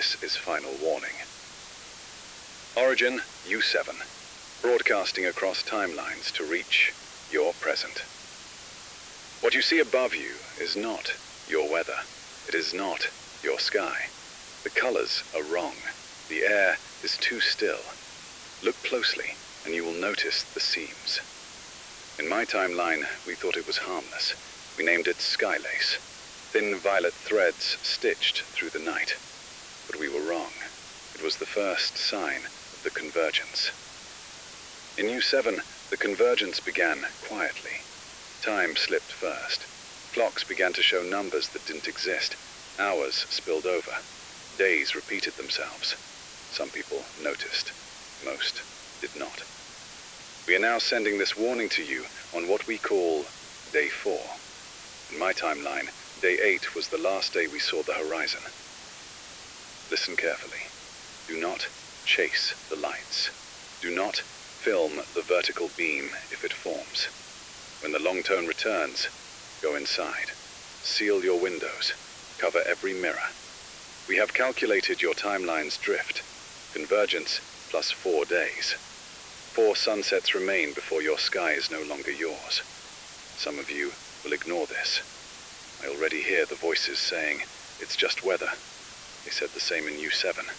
this is final warning. Origin U7, broadcasting across timelines to reach your present. What you see above you is not your weather. It is not your sky. The colors are wrong. The air is too still. Look closely and you will notice the seams. In my timeline, we thought it was harmless. We named it Skylace, thin violet threads stitched through the night. But we were wrong. It was the first sign of the Convergence. In U7, the Convergence began quietly. Time slipped first. Clocks began to show numbers that didn't exist. Hours spilled over. Days repeated themselves. Some people noticed. Most did not. We are now sending this warning to you on what we call Day 4. In my timeline, Day 8 was the last day we saw the horizon. Listen carefully. Do not chase the lights. Do not film the vertical beam if it forms. When the long tone returns, go inside. Seal your windows. Cover every mirror. We have calculated your timeline's drift. Convergence plus 4 days. 4 sunsets remain before your sky is no longer yours. Some of you will ignore this. I already hear the voices saying, it's just weather. They said the same in U7.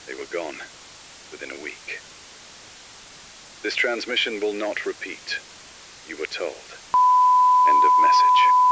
They were gone within a week. This transmission will not repeat. You were told. End of message.